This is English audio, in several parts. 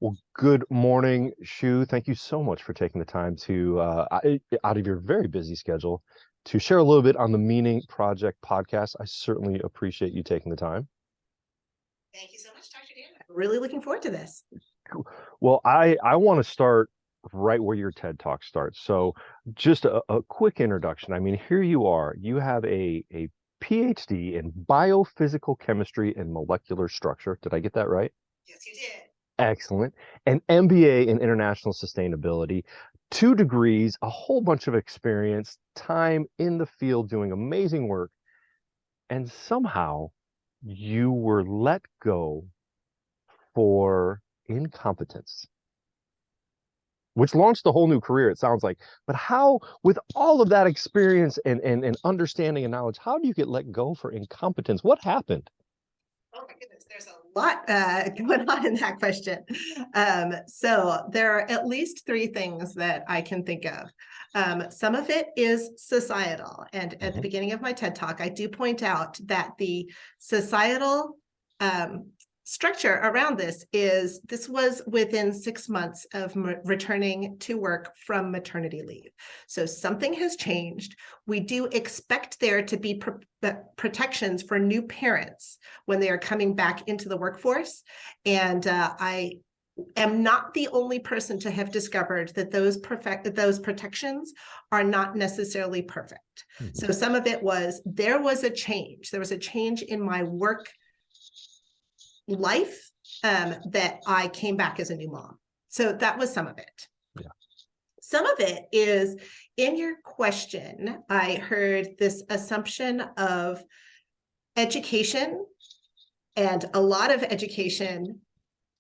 Well, good morning, Shu. Thank you so much for taking the time to, out of your very busy schedule, to share a little bit on the Meaning Project podcast. I certainly appreciate you taking the time. Thank you so much, Dr. Dan. I'm really looking forward to this. Cool. Well, I want to start right where your TED Talk starts. So just a quick introduction. I mean, here you are. You have a PhD in biophysical chemistry and molecular structure. Did I get that right? Yes, you did. Excellent. An MBA in international sustainability, 2 degrees, a whole bunch of experience, time in the field doing amazing work, and somehow you were let go for incompetence, which launched a whole new career, it sounds like. But how, with all of that experience and understanding and knowledge, how do you get let go for incompetence? What happened? Oh my goodness, there's a lot going on in that question. So there are at least 3 things that I can think of. Some of it is societal. And at the beginning of my TED Talk, I do point out that the societal structure around this was within 6 months of returning to work from maternity leave. So something has changed. We do expect there to be protections for new parents when they are coming back into the workforce. And I am not the only person to have discovered that those protections are not necessarily perfect. So some of it was, there was a change. There was a change in my work life that I came back as a new mom. So that was some of it. Yeah. Some of it is, in your question, I heard this assumption of education, and a lot of education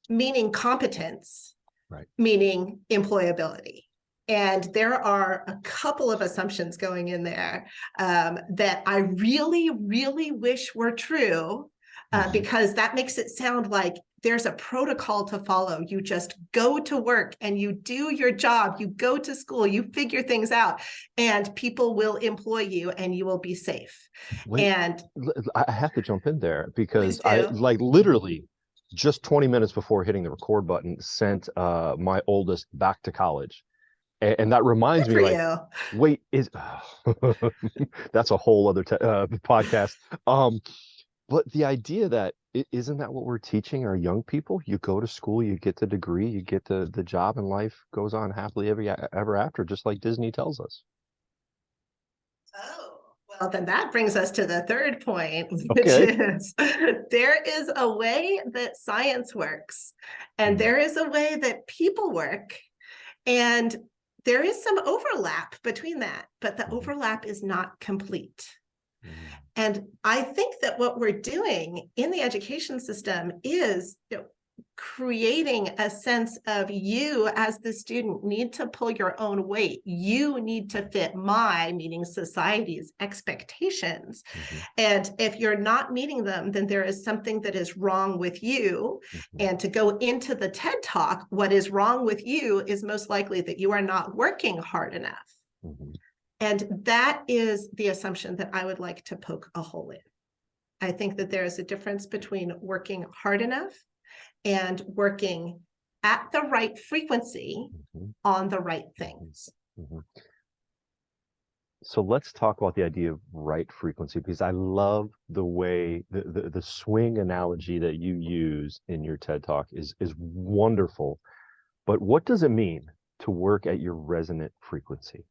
meaning competence, right, meaning employability. And there are a couple of assumptions going in there that I really, really wish were true. Because that makes it sound like there's a protocol to follow. You just go to work and you do your job, you go to school, you figure things out, and people will employ you and you will be safe. Wait, and I have to jump in there because I do. like literally just 20 minutes before hitting the record button sent my oldest back to college. And that reminds Good me, for like, you. wait, that's a whole other podcast. But the idea that isn't that what we're teaching our young people? You go to school, you get the degree, you get the job, and life goes on happily ever after, just like Disney tells us. Oh, well, then that brings us to the third point, which Okay. is there is a way that science works, and there is a way that people work, and there is some overlap between that, but the overlap is not complete. And I think that what we're doing in the education system is creating a sense of, you as the student need to pull your own weight. You need to fit my, meaning society's, expectations. And if you're not meeting them, then there is something that is wrong with you. And to go into the TED Talk, what is wrong with you is most likely that you are not working hard enough. And that is the assumption that I would like to poke a hole in. I think that there is a difference between working hard enough and working at the right frequency on the right things. So let's talk about the idea of right frequency, because I love the way the swing analogy that you use in your TED Talk is wonderful. But what does it mean to work at your resonant frequency?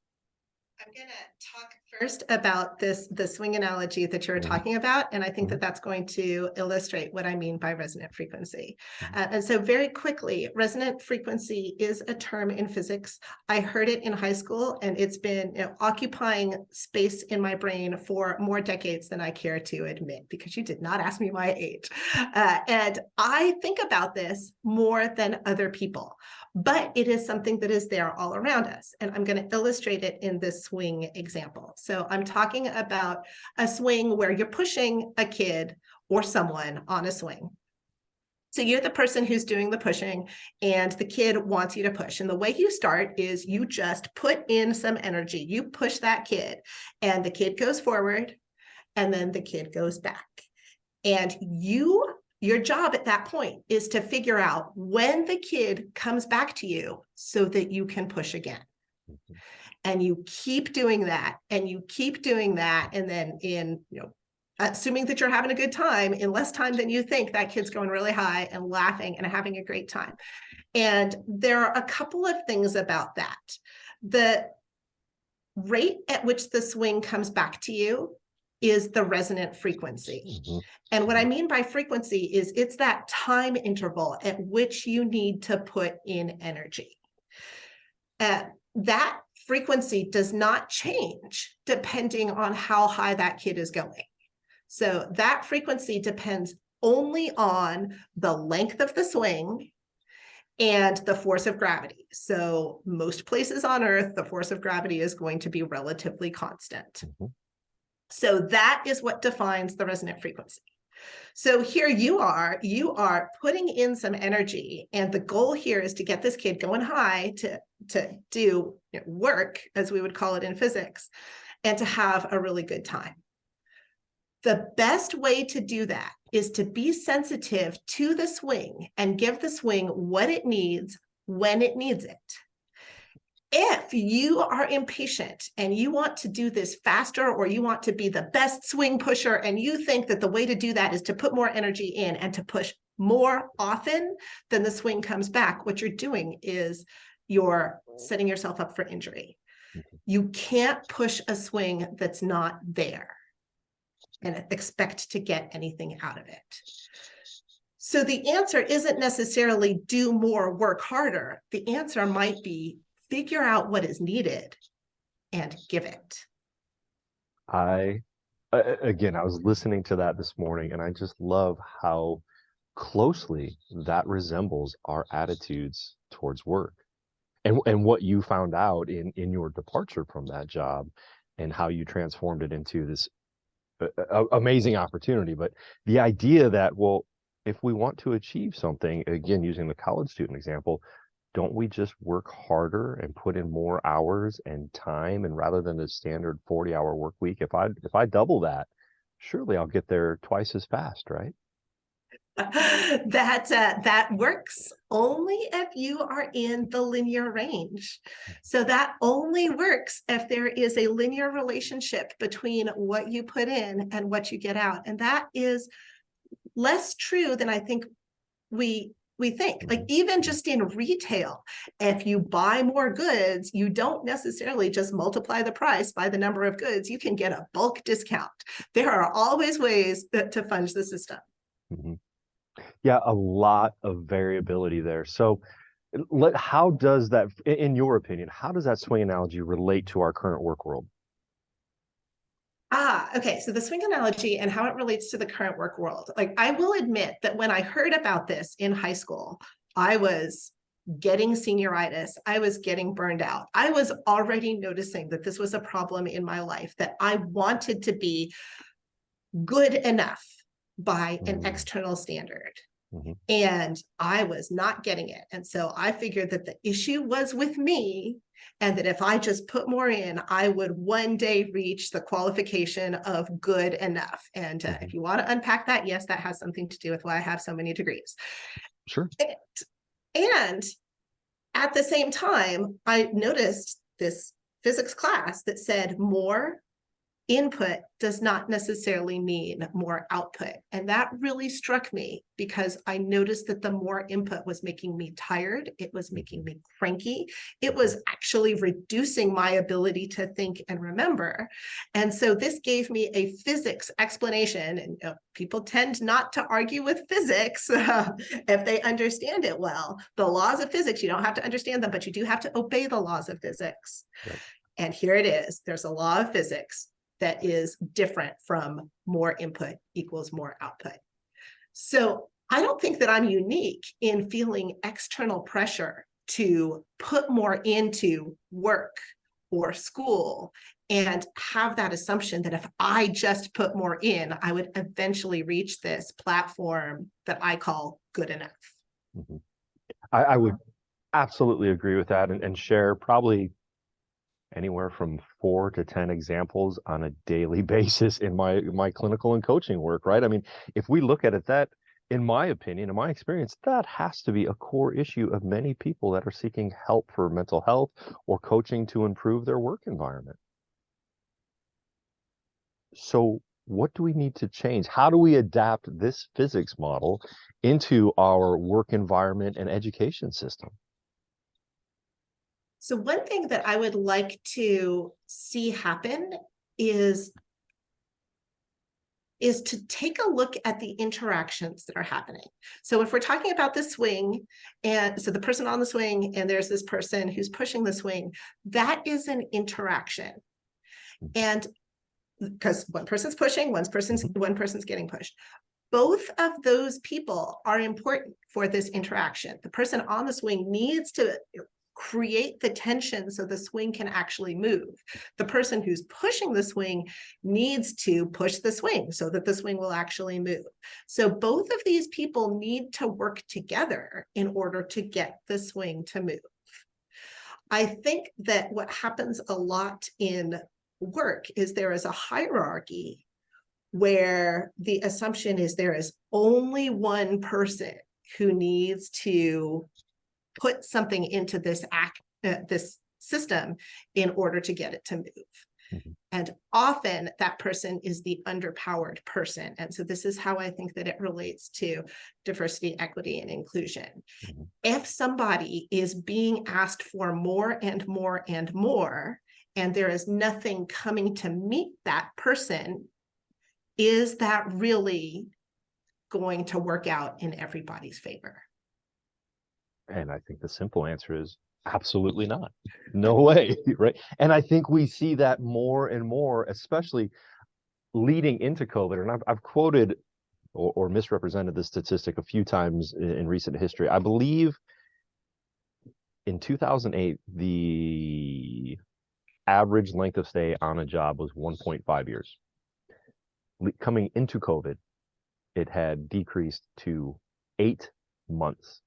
I'm going to talk first about the swing analogy that you're talking about, and I think that that's going to illustrate what I mean by resonant frequency. And so very quickly, resonant frequency is a term in physics. I heard it in high school, and it's been occupying space in my brain for more decades than I care to admit, because you did not ask me my age. And I think about this more than other people, but it is something that is there all around us. And I'm going to illustrate it in this swing example. So I'm talking about a swing where you're pushing a kid or someone on a swing. So you're the person who's doing the pushing, and the kid wants you to push. And the way you start is you just put in some energy. You push that kid, and the kid goes forward, and then the kid goes back. And you Your job at that point is to figure out when the kid comes back to you so that you can push again. Mhm. And you keep doing that, and you keep doing that. And then assuming that you're having a good time, in less time than you think, that kid's going really high and laughing and having a great time. And there are a couple of things about that. The rate at which the swing comes back to you is the resonant frequency. Mhm. And what I mean by frequency is it's that time interval at which you need to put in energy. That frequency does not change depending on how high that kid is going. So that frequency depends only on the length of the swing and the force of gravity. So most places on Earth, the force of gravity is going to be relatively constant. Mhm. So that is what defines the resonant frequency. So here you are putting in some energy, and the goal here is to get this kid going high to do work, as we would call it in physics, and to have a really good time. The best way to do that is to be sensitive to the swing and give the swing what it needs when it needs it. If you are impatient and you want to do this faster, or you want to be the best swing pusher, and you think that the way to do that is to put more energy in and to push more often than the swing comes back, what you're doing is you're setting yourself up for injury. You can't push a swing that's not there and expect to get anything out of it. So the answer isn't necessarily do more, work harder. The answer might be figure out what is needed and give it. Again, I was listening to that this morning, and I just love how closely that resembles our attitudes towards work, and what you found out in your departure from that job, and how you transformed it into this amazing opportunity. But the idea that, well, if we want to achieve something, again, using the college student example, don't we just work harder and put in more hours and time? And rather than the standard 40-hour work week, if I double that, surely I'll get there twice as fast, right? That works only if you are in the linear range. So that only works if there is a linear relationship between what you put in and what you get out. And that is less true than I think we think. Like, even just in retail, if you buy more goods, you don't necessarily just multiply the price by the number of goods. You can get a bulk discount. There are always ways to fudge the system. Mhm. Yeah, a lot of variability there. So, how does that, in your opinion, how does that swing analogy relate to our current work world? Okay. So the swing analogy and how it relates to the current work world. Like, I will admit that when I heard about this in high school, I was getting senioritis. I was getting burned out. I was already noticing that this was a problem in my life, that I wanted to be good enough by an external standard. Mhm. And I was not getting it. And so I figured that the issue was with me, and that if I just put more in, I would one day reach the qualification of good enough. And if you want to unpack that, yes, that has something to do with why I have so many degrees. Sure. And at the same time, I noticed this physics class that said more input does not necessarily mean more output. And that really struck me, because I noticed that the more input was making me tired. It was making me cranky. It was actually reducing my ability to think and remember. And so this gave me a physics explanation. And people tend not to argue with physics if they understand it well. The laws of physics, you don't have to understand them, but you do have to obey the laws of physics. Right. And here it is. There's a law of physics that is different from more input equals more output. So I don't think that I'm unique in feeling external pressure to put more into work or school, and have that assumption that if I just put more in, I would eventually reach this platform that I call good enough. Mm-hmm. I would absolutely agree with that, and share probably anywhere from 4 to 10 examples on a daily basis in my clinical and coaching work, right? I mean, if we look at it, that in my opinion, in my experience, that has to be a core issue of many people that are seeking help for mental health or coaching to improve their work environment. So what do we need to change? How do we adapt this physics model into our work environment and education system? So one thing that I would like to see happen is to take a look at the interactions that are happening. So if we're talking about the swing, and so the person on the swing, and there's this person who's pushing the swing, that is an interaction. And because one person's pushing, one person's getting pushed. Both of those people are important for this interaction. The person on the swing needs to create the tension so the swing can actually move. The person who's pushing the swing needs to push the swing so that the swing will actually move. So both of these people need to work together in order to get the swing to move. I think that what happens a lot in work is there is a hierarchy where the assumption is there is only one person who needs to put something into this system in order to get it to move. And often that person is the underpowered person. And so this is how I think that it relates to diversity, equity, and inclusion. If somebody is being asked for more and more and more, and there is nothing coming to meet that person, is that really going to work out in everybody's favor? And I think the simple answer is absolutely not. No way, right? And I think we see that more and more, especially leading into COVID. And I've quoted or misrepresented this statistic a few times in recent history. I believe in 2008, the average length of stay on a job was 1.5 years. Coming into COVID, it had decreased to 8 months.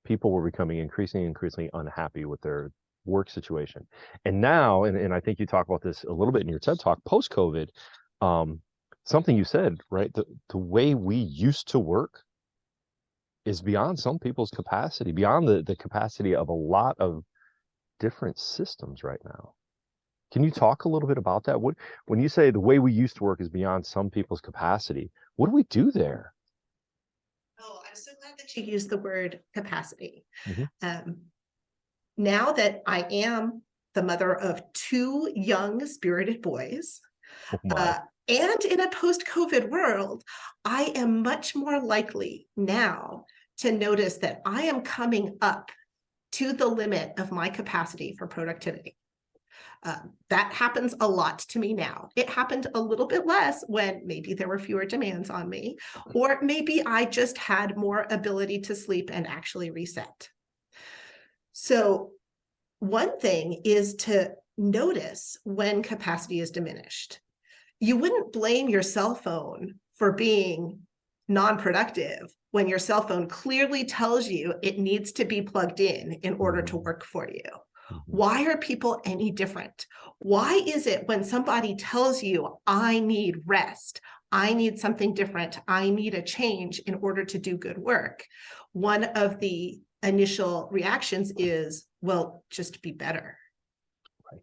People were becoming increasingly unhappy with their work situation. And now, and I think you talk about this a little bit in your TED Talk, post-COVID, something you said, right? The way we used to work is beyond some people's capacity, beyond the capacity of a lot of different systems right now. Can you talk a little bit about that? When you say the way we used to work is beyond some people's capacity, what do we do there? Oh, I'm so glad that you used the word capacity. Now that I am the mother of 2 young, spirited boys, and in a post-COVID world, I am much more likely now to notice that I am coming up to the limit of my capacity for productivity. That happens a lot to me now. It happened a little bit less when maybe there were fewer demands on me, or maybe I just had more ability to sleep and actually reset. So one thing is to notice when capacity is diminished. You wouldn't blame your cell phone for being non-productive when your cell phone clearly tells you it needs to be plugged in order to work for you. Why are people any different? Why is it when somebody tells you, I need rest, I need something different, I need a change in order to do good work, one of the initial reactions is, well, just be better. Right.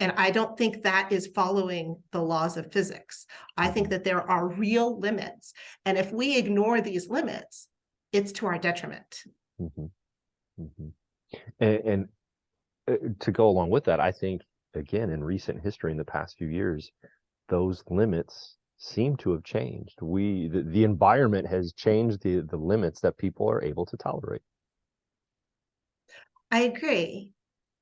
And I don't think that is following the laws of physics. I think that there are real limits. And if we ignore these limits, it's to our detriment. And to go along with that, I think, again, in recent history, in the past few years, those limits seem to have changed. The environment has changed the limits that people are able to tolerate. I agree.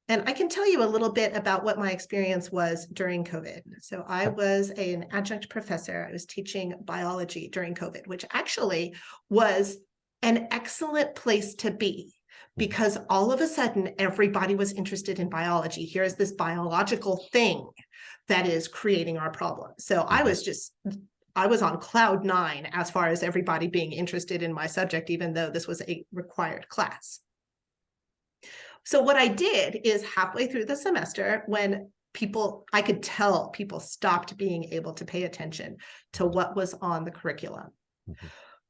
And I can tell you a little bit about what my experience was during COVID. So I was an adjunct professor. I was teaching biology during COVID, which actually was an excellent place to be, because all of a sudden everybody was interested in biology. Here's this biological thing that is creating our problem. So I was on cloud 9 as far as everybody being interested in my subject, even though this was a required class. So what I did is halfway through the semester, when I could tell people stopped being able to pay attention to what was on the curriculum.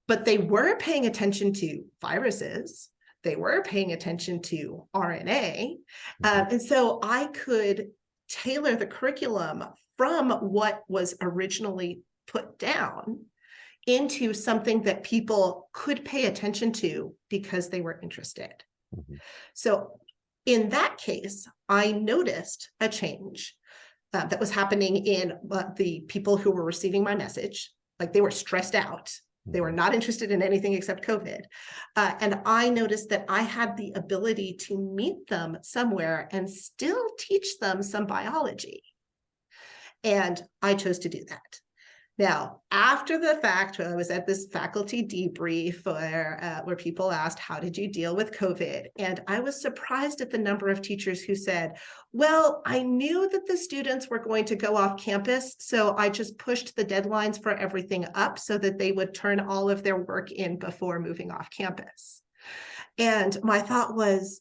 But they were paying attention to viruses. They were paying attention to RNA. And so I could tailor the curriculum from what was originally put down into something that people could pay attention to because they were interested. So in that case, I noticed a change that was happening in the people who were receiving my message. Like, they were stressed out. They were not interested in anything except COVID. And I noticed that I had the ability to meet them somewhere and still teach them some biology. And I chose to do that. Now, after the fact, I was at this faculty debrief where people asked, how did you deal with COVID? And I was surprised at the number of teachers who said, well, I knew that the students were going to go off campus, so I just pushed the deadlines for everything up so that they would turn all of their work in before moving off campus. And my thought was,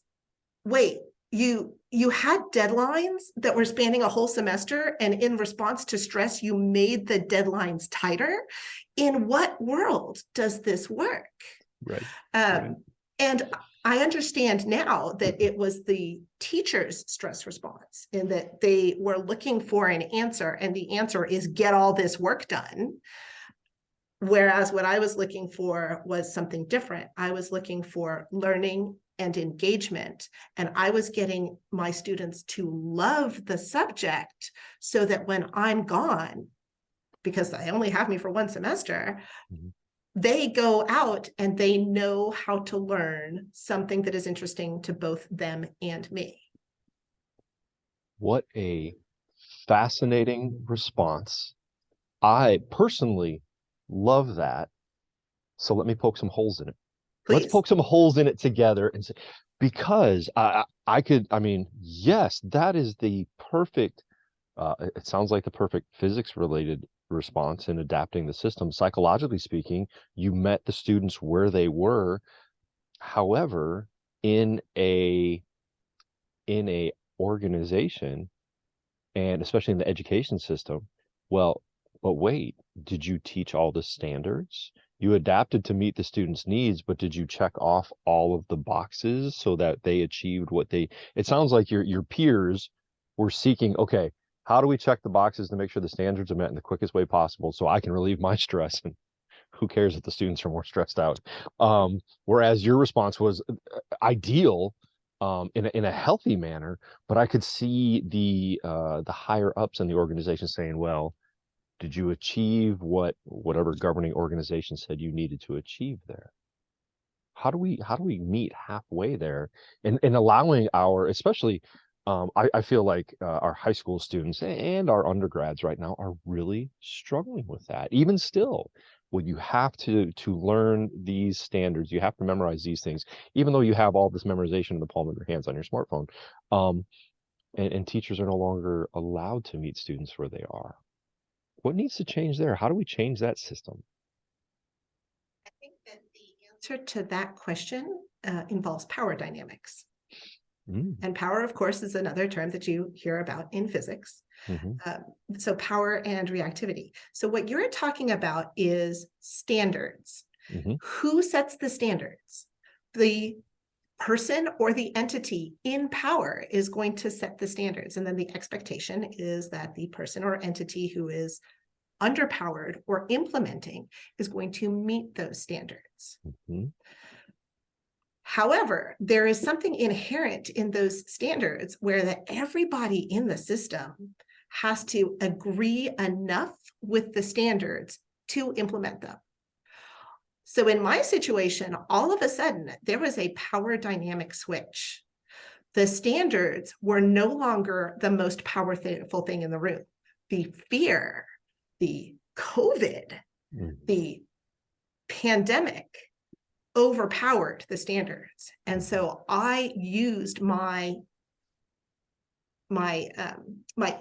wait, you had deadlines that were spanning a whole semester, and in response to stress, you made the deadlines tighter. In what world does this work? Right. And I understand now that it was the teacher's stress response, in that they were looking for an answer, and the answer is get all this work done. Whereas what I was looking for was something different. I was looking for learning and engagement. And I was getting my students to love the subject so that when I'm gone, because they only have me for one semester, they go out and they know how to learn something that is interesting to both them and me. What a fascinating response. I personally love that. So let me poke some holes in it. Please. Let's poke some holes in it together and say, because I mean, yes, that is the perfect, it sounds like the perfect physics related response in adapting the system. Psychologically speaking, you met the students where they were. However, in a organization, and especially in the education system, well, but wait, did you teach all the standards? You adapted to meet the students' needs, but did you check off all of the boxes so that they achieved what they, it sounds like your peers were seeking, okay, how do we check the boxes to make sure the standards are met in the quickest way possible so I can relieve my stress? And who cares if the students are more stressed out? Whereas your response was ideal, in a healthy manner, but I could see the higher ups in the organization saying, well, did you achieve whatever governing organization said you needed to achieve there? How do we meet halfway there, and allowing our, especially I feel like our high school students and our undergrads right now are really struggling with that. Even still, well, you have to learn these standards, you have to memorize these things, even though you have all this memorization in the palm of your hands on your smartphone. And teachers are no longer allowed to meet students where they are. What needs to change there? How do we change that system? I think that the answer to that question involves power dynamics. And power, of course, is another term that you hear about in physics. So power and reactivity. So what you're talking about is standards. Who sets the standards? The person or the entity in power is going to set the standards. And then the expectation is that the person or entity who is underpowered or implementing is going to meet those standards. However, there is something inherent in those standards where that everybody in the system has to agree enough with the standards to implement them. So in my situation, all of a sudden, there was a power dynamic switch. The standards were no longer the most powerful thing in the room. The fear, the COVID, the pandemic overpowered the standards. And so I used my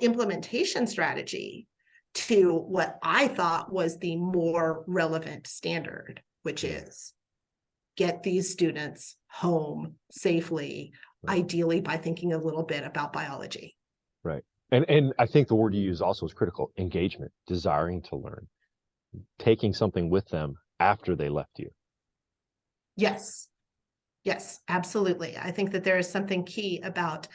implementation strategy to what I thought was the more relevant standard, which is get these students home safely, ideally by thinking a little bit about biology. Right. And I think the word you use also is critical: engagement, desiring to learn, taking something with them after they left you. Yes. Yes, absolutely. I think that there is something key about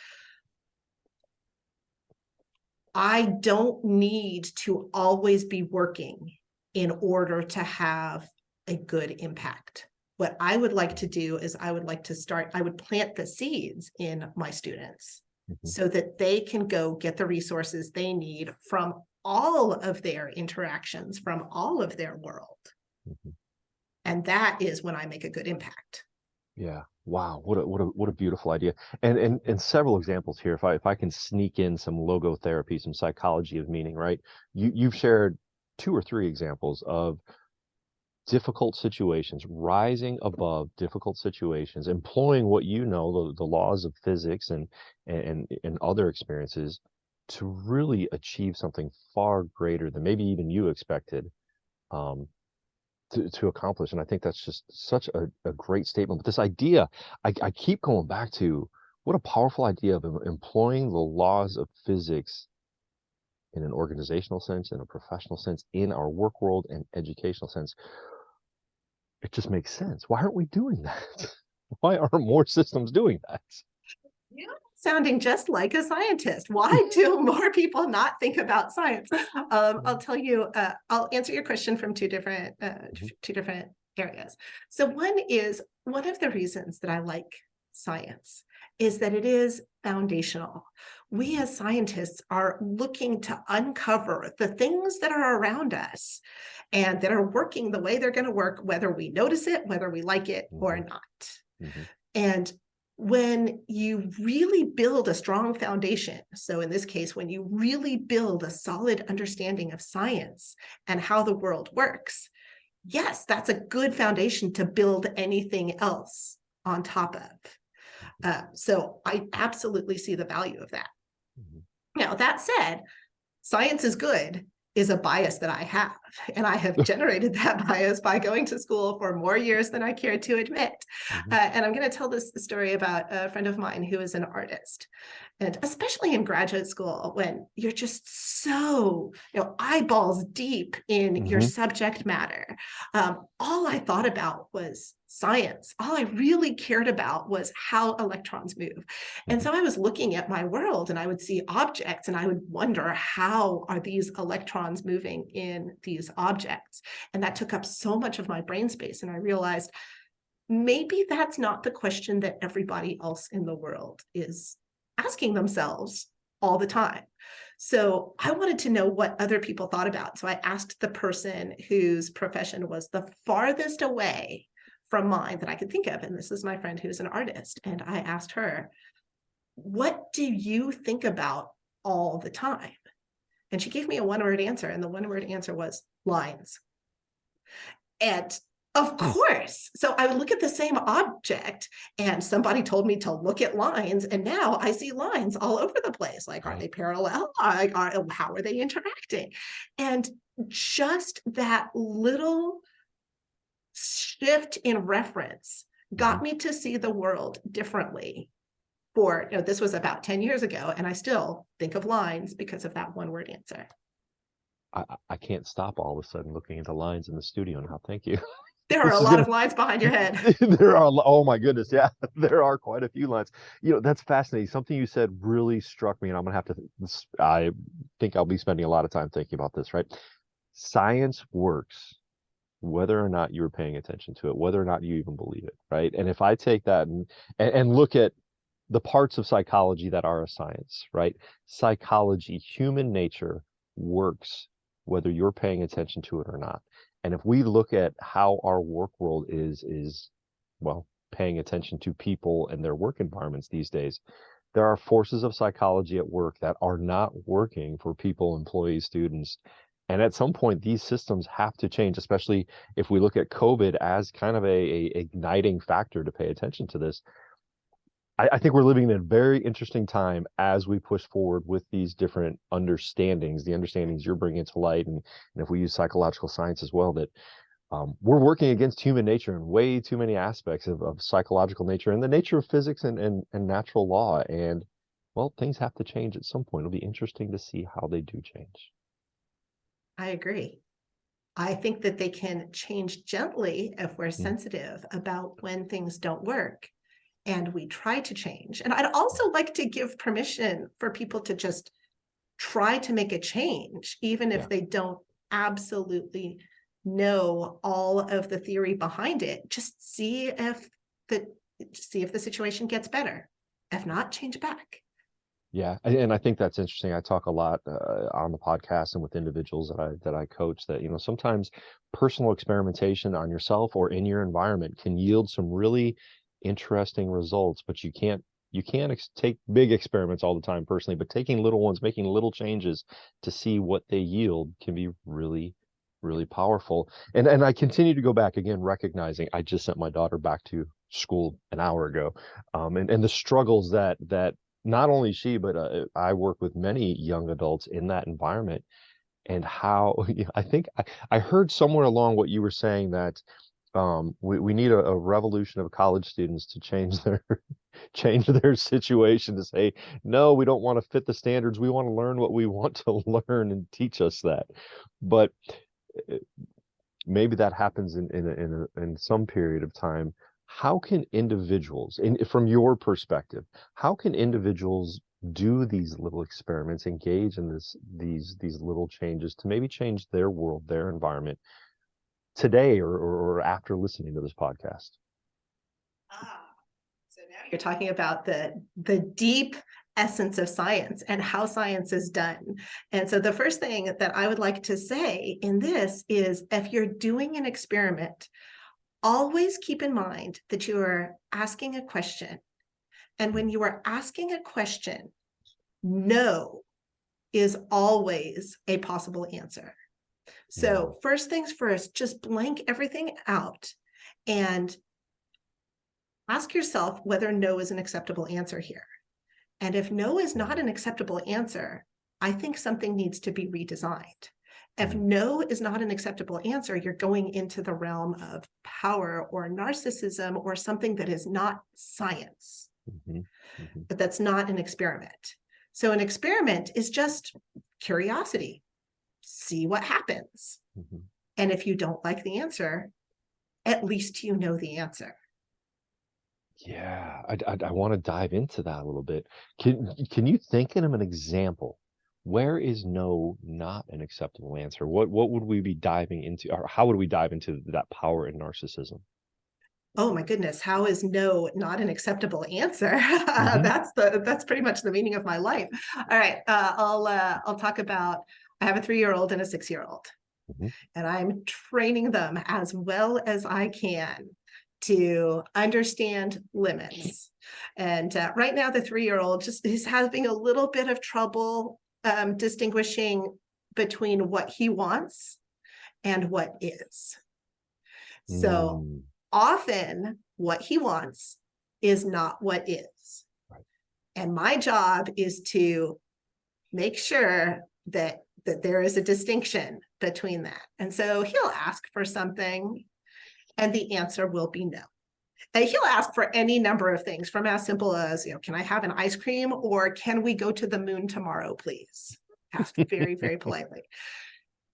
I don't need to always be working in order to have a good impact. What I would like to do is I would plant the seeds in my students Mhm. so that they can go get the resources they need from all of their interactions, from all of their world. Mhm. And that is when I make a good impact. Yeah. Wow. What a beautiful idea. And several examples here. If I can sneak in some logotherapy, some psychology of meaning, right? You've shared two or three examples of difficult situations, rising above difficult situations, employing what you know, the laws of physics and other experiences to really achieve something far greater than maybe even you expected. Um, to accomplish. And I think that's just such a great statement. But this idea, I keep going back to what a powerful idea of employing the laws of physics in an organizational sense, in a professional sense, in our work world and educational sense. It just makes sense. Why aren't we doing that? Why aren't more systems doing that? You sounding just like a scientist. Why do more people not think about science? I'll tell you. I'll answer your question from Mhm. two different areas. So one of the reasons that I like science is that it is foundational. We as scientists are looking to uncover the things that are around us and that are working the way they're going to work, whether we notice it, whether we like it or Mhm. not. Mhm. And when you really build a strong foundation, so in this case, when you really build a solid understanding of science and how the world works, yes, that's a good foundation to build anything else on top of. So I absolutely see the value of that. Mhm. Now, that said, science is good is a bias that I have. And I have generated that bias by going to school for more years than I care to admit. Mhm. And I'm going to tell this story about a friend of mine who is an artist. And especially in graduate school, when you're just so, eyeballs deep in your Mhm. subject matter, all I thought about was science. All I really cared about was how electrons move. And Mhm. so I was looking at my world and I would see objects and I would wonder, how are these electrons moving in these objects? And that took up so much of my brain space. And I realized maybe that's not the question that everybody else in the world is asking themselves all the time. So I wanted to know what other people thought about. So I asked the person whose profession was the farthest away from mine that I could think of. And this is my friend who's an artist. And I asked her, what do you think about all the time? And she gave me a one-word answer. And the one-word answer was lines. And of Hmm. course. So I would look at the same object and somebody told me to look at lines. And now I see lines all over the place. Like, are Right. they parallel? How are they interacting? And just that little shift in reference Mhm. got me to see the world differently. This was about 10 years ago, and I still think of lines because of that one word answer. I can't stop all of a sudden looking at the lines in the studio now. Thank you. There are a This is lot gonna of lines behind your head. there are oh my goodness, yeah, there are quite a few lines. That's fascinating. Something you said really struck me, and I'm gonna have to I think I'll be spending a lot of time thinking about this, right? Science works whether or not you're paying attention to it, whether or not you even believe it, right? And if I take that and look at the parts of psychology that are a science, right? Psychology, human nature works whether you're paying attention to it or not. And if we look at how our work world is well, paying attention to people and their work environments these days, there are forces of psychology at work that are not working for people, employees, students. And at some point, these systems have to change, especially if we look at COVID as kind of a igniting factor to pay attention to this. I think we're living in a very interesting time as we push forward with these different understandings, the understandings you're bringing to light, and if we use psychological science as well, that we're working against human nature in way too many aspects of psychological nature and the nature of physics and natural law. And well, things have to change at some point. It'll be interesting to see how they do change. I agree. I think that they can change gently if we're Mm. sensitive about when things don't work and we try to change. And I'd also like to give permission for people to just try to make a change, even Yeah. if they don't absolutely know all of the theory behind it. Just see if the situation gets better. If not, change back. Yeah, and I think that's interesting. I talk a lot on the podcast and with individuals that I coach that, sometimes personal experimentation on yourself or in your environment can yield some really interesting results, but you can't take big experiments all the time personally, but taking little ones, making little changes to see what they yield can be really, really powerful. And I continue to go back again, recognizing I just sent my daughter back to school an hour ago, and the struggles that not only she, but I work with many young adults in that environment, and how I think I heard somewhere along what you were saying that we need a revolution of college students to change their change their situation to say, no, we don't want to fit the standards. We want to learn what we want to learn and teach us that. But uh, maybe that happens in some period of time. How can individuals, from your perspective, how can individuals do these little experiments, engage in these little changes to maybe change their world, their environment today or after listening to this podcast? Ah, so now you're talking about the deep essence of science and how science is done. And so the first thing that I would like to say in this is if you're doing an experiment, always keep in mind that you are asking a question. And when you are asking a question, no is always a possible answer. Mm, So first things first, just blank everything out and ask yourself whether no is an acceptable answer here. And if no is not an acceptable answer, I think something needs to be redesigned. If mm, no is not an acceptable answer, you're going into the realm of power or narcissism or something that is not science, mhm, mhm, but that's not an experiment. So an experiment is just curiosity, see what happens. mhm. And if you don't like the answer, at least you know the answer. Yeah, I want to dive into that a little bit. Can you think of an example? Where is no not an acceptable answer? What would we be diving into, or how would we dive into that power in narcissism? Oh my goodness, how is no not an acceptable answer? Hmm. That's pretty much the meaning of my life. All right, I'll talk about. I have a 3-year-old and a 6-year-old, Hmm. and I'm training them as well as I can to understand limits. And right now, the 3-year-old just is having a little bit of trouble distinguishing between what he wants and what is. So Mm, often what he wants is not what is. right. And my job is to make sure that there is a distinction between that. And so he'll ask for something and the answer will be no. And he'll ask for any number of things from as simple as, can I have an ice cream or can we go to the moon tomorrow, please? Ask very, very politely.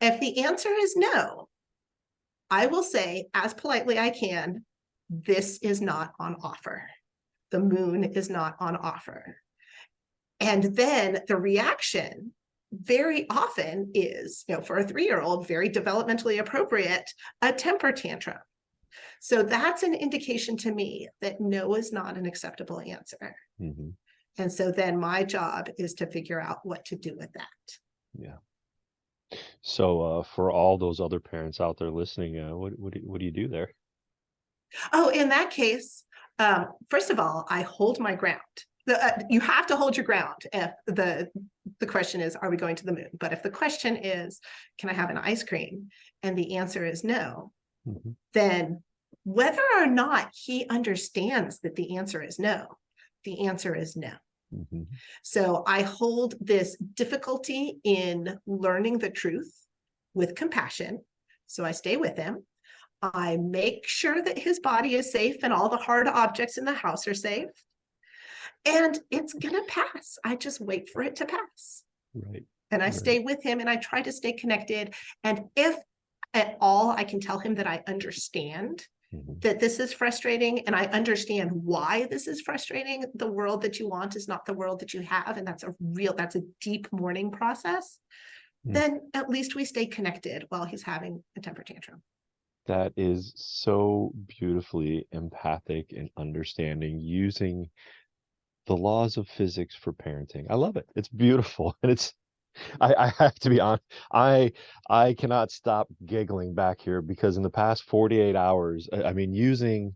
If the answer is no, I will say as politely I can, this is not on offer. The moon is not on offer. And then the reaction very often is, for a 3-year-old, very developmentally appropriate, a temper tantrum. So that's an indication to me that no is not an acceptable answer. Hmm. And so then my job is to figure out what to do with that. Yeah. So for all those other parents out there listening, what do you do there? Oh, in that case, first of all, I hold my ground. You have to hold your ground if the question is, are we going to the moon? But if the question is, can I have an ice cream? And the answer is no, Hmm. then whether or not he understands that the answer is no, the answer is no. Hmm. So I hold this difficulty in learning the truth with compassion. So I stay with him. I make sure that his body is safe and all the hard objects in the house are safe. And it's going to pass. I just wait for it to pass. Right. And I Right. stay with him and I try to stay connected. And if at all, I can tell him that I understand that this is frustrating, and I understand why this is frustrating. The world that you want is not the world that you have, and that's a deep mourning process. Then at least we stay connected while he's having a temper tantrum. That is so beautifully empathic and understanding, using the laws of physics for parenting. I love it. It's beautiful. And I have to be honest, I cannot stop giggling back here, because in the past 48 hours, I mean, using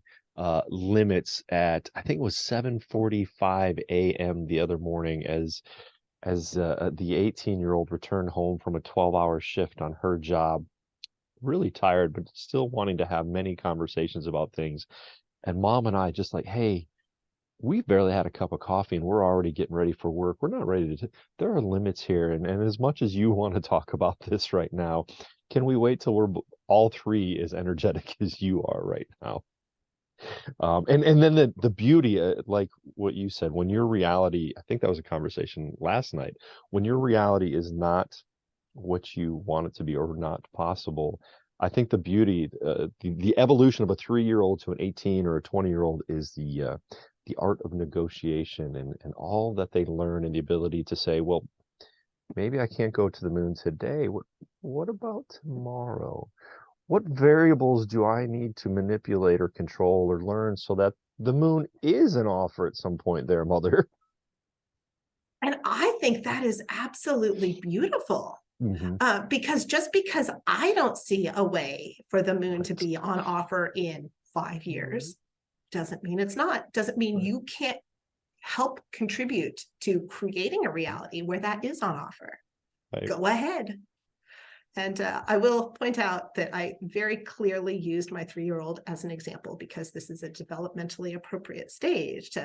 limits at, I think it was 7:45 a.m. the other morning, as the 18-year-old returned home from a 12-hour shift on her job, really tired, but still wanting to have many conversations about things. And mom and I just like, hey, we've barely had a cup of coffee and we're already getting ready for work. We're not ready to, there are limits here. And as much as you want to talk about this right now, can we wait till we're all three as energetic as you are right now? And then the beauty, like what you said, when your reality, I think that was a conversation last night, when your reality is not what you want it to be or not possible. I think the beauty, the evolution of a 3-year-old to an 18 or a 20-year-old is the art of negotiation, and all that they learn, and the ability to say, well, maybe I can't go to the moon today. What about tomorrow? What variables do I need to manipulate or control or learn so that the moon is an offer at some point there, mother? And I think that is absolutely beautiful. Because just because I don't see a way for the moon to be on offer in 5 years doesn't mean it's not. Doesn't mean you can't help contribute to creating a reality where that is on offer. Right. Go ahead. And I will point out that I very clearly used my 3-year-old as an example, because this is a developmentally appropriate stage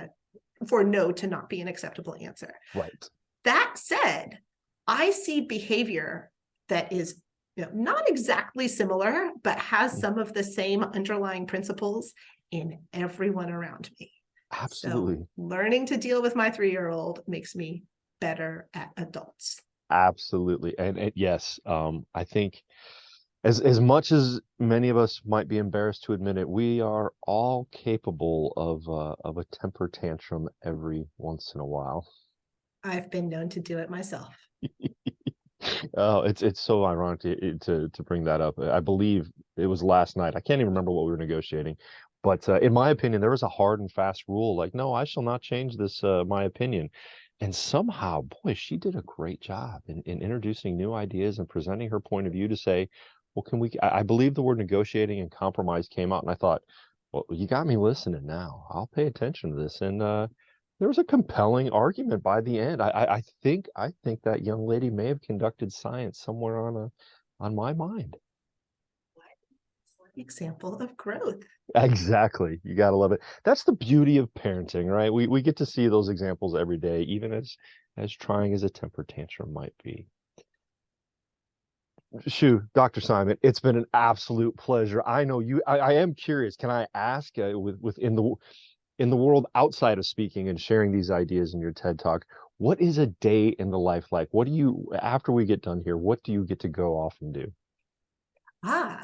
for no to not be an acceptable answer. Right. That said, I see behavior that is not exactly similar, but has some of the same underlying principles in everyone around me. Absolutely. So learning to deal with my 3-year-old makes me better at adults. Absolutely. And yes, I think as much as many of us might be embarrassed to admit it, we are all capable of a temper tantrum every once in a while. I've been known to do it myself. Oh, it's so ironic to bring that up. I believe it was last night. I can't even remember what we were negotiating, but in my opinion, there was a hard and fast rule, like, no, I shall not change this, my opinion. And somehow, boy, she did a great job in introducing new ideas and presenting her point of view to say, well, can we, I believe the word negotiating and compromise came out, and I thought, well, you got me listening now. I'll pay attention to this. And there was a compelling argument by the end. I think that young lady may have conducted science somewhere on my mind. Example of growth. Exactly. You gotta love it. That's the beauty of parenting, right? We get to see those examples every day, even as trying as a temper tantrum might be. Shoo, Dr. Simon, it's been an absolute pleasure. I know you. I am curious. Can I ask, within the world outside of speaking and sharing these ideas in your TED Talk, what is a day in the life like? What do you, after we get done here, what do you get to go off and do?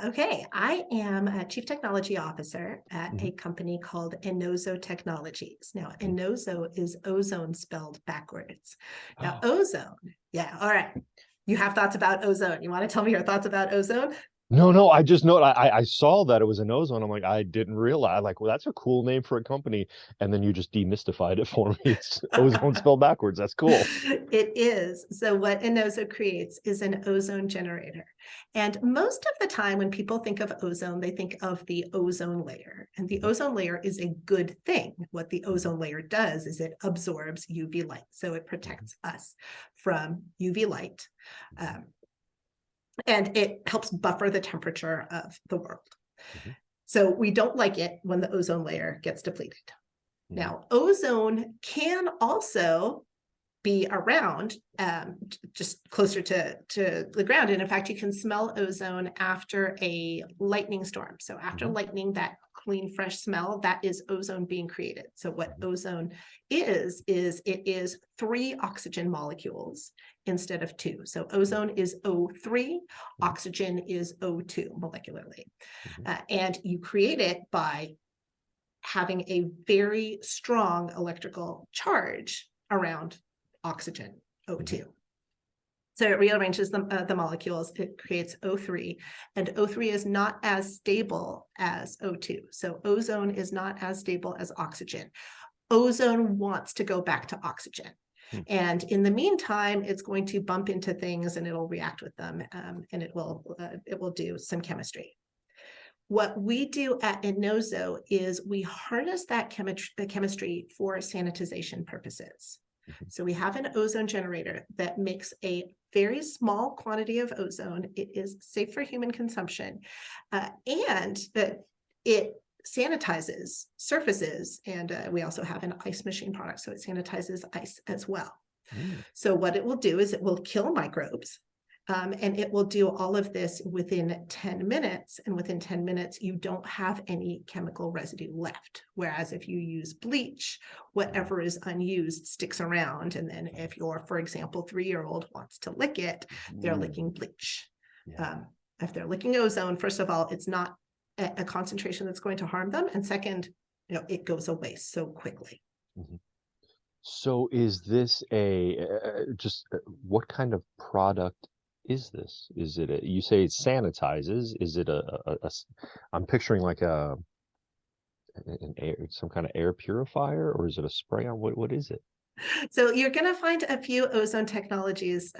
Okay. I am a chief technology officer at a company called Enozo Technologies. Now, Enozo is ozone spelled backwards. Now, ozone, yeah, all right. You have thoughts about ozone. You want to tell me your thoughts about ozone? No, I just know I saw that it was an ozone. I'm like, I didn't realize. Like, well, that's a cool name for a company. And then you just demystified it for me. It's ozone spelled backwards. That's cool. It is. So what Enozo creates is an ozone generator. And most of the time when people think of ozone, they think of the ozone layer. And the ozone layer is a good thing. What the ozone layer does is it absorbs UV light. So it protects us from UV light. And it helps buffer the temperature of the world. So we don't like it when the ozone layer gets depleted. Now, ozone can also be around just closer to the ground. And in fact, you can smell ozone after a lightning storm. So after lightning, that clean, fresh smell, that is ozone being created. So what ozone is it is 3 oxygen molecules instead of 2. So ozone is O3, oxygen is O2 molecularly. And you create it by having a very strong electrical charge around oxygen, O2. So it rearranges the molecules, it creates O3, and O3 is not as stable as O2. So ozone is not as stable as oxygen. Ozone wants to go back to oxygen. And in the meantime, it's going to bump into things and it'll react with them, and it will do some chemistry. What we do at Enozo is we harness that chemistry for sanitization purposes. So we have an ozone generator that makes a very small quantity of ozone. It is safe for human consumption, and that it sanitizes surfaces. And we also have an ice machine product, so it sanitizes ice as well. So what it will do is it will kill microbes. And it will do all of this within 10 minutes. And within 10 minutes, you don't have any chemical residue left. Whereas if you use bleach, whatever is unused sticks around. And then if your, for example, 3-year-old wants to lick it, they're licking bleach. If they're licking ozone, first of all, it's not a concentration that's going to harm them. And second, it goes away so quickly. So is this what kind of product is this? Is it you say it sanitizes? Is it I'm picturing like some kind of air purifier, or is it a spray on? What is it? So you're going to find a few ozone technologies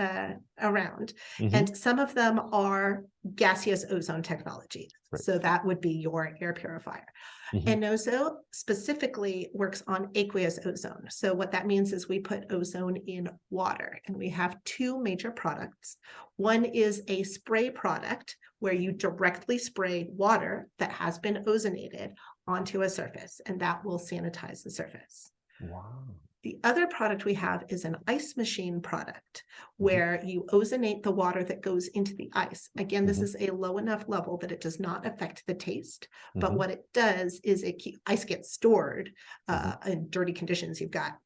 around, and some of them are gaseous ozone technologies. So that would be your air purifier. Enozo specifically works on aqueous ozone. So what that means is we put ozone in water, and we have 2 major products. One is a spray product where you directly spray water that has been ozonated onto a surface, and that will sanitize the surface. Wow. The other product we have is an ice machine product where you ozonate the water that goes into the ice. Again, this is a low enough level that it does not affect the taste. But what it does is ice gets stored in dirty conditions. You've got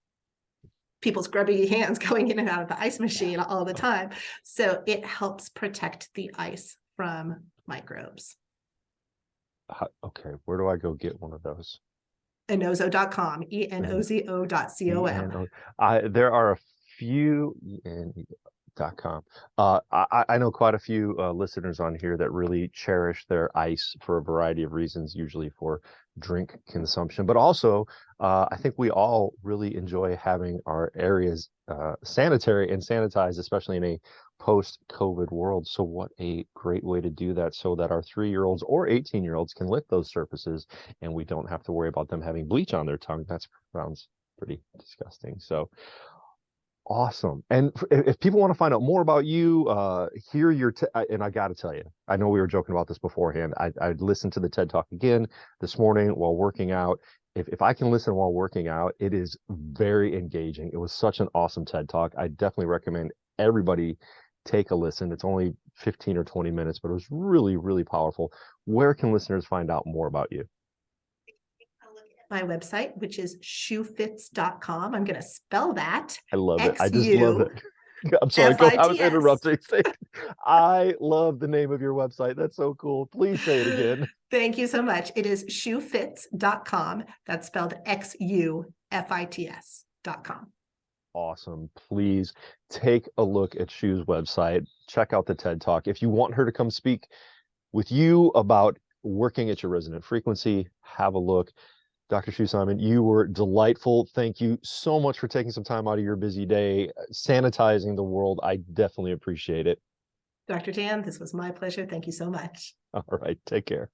people's grubby hands going in and out of the ice machine all the time. So it helps protect the ice from microbes. Okay, where do I go get one of those? Enozo.com, enozo.com. There are a few .com. I know quite a few listeners on here that really cherish their ice for a variety of reasons, usually for drink consumption, but also I think we all really enjoy having our areas sanitary and sanitized, especially in a post-COVID world. So what a great way to do that, so that our 3-year-olds or 18-year-olds can lick those surfaces and we don't have to worry about them having bleach on their tongue. That sounds pretty disgusting. So awesome. And if people want to find out more about you, hear your and I got to tell you, I know we were joking about this beforehand. I listened to the TED Talk again this morning while working out. If I can listen while working out, it is very engaging. It was such an awesome TED Talk. I definitely recommend everybody take a listen. It's only 15 or 20 minutes, but it was really, really powerful. Where can listeners find out more about you? My website, which is shoefits.com. I'm going to spell that. I love it. I just love it. I'm sorry, I was interrupting. I love the name of your website. That's so cool. Please say it again. Thank you so much. It is shoefits.com. That's spelled XUFITS.com. Awesome. Please take a look at Shu's website. Check out the TED Talk. If you want her to come speak with you about working at your resonant frequency, have a look. Dr. Shu Simon, you were delightful. Thank you so much for taking some time out of your busy day, sanitizing the world. I definitely appreciate it. Dr. Dan, this was my pleasure. Thank you so much. All right. Take care.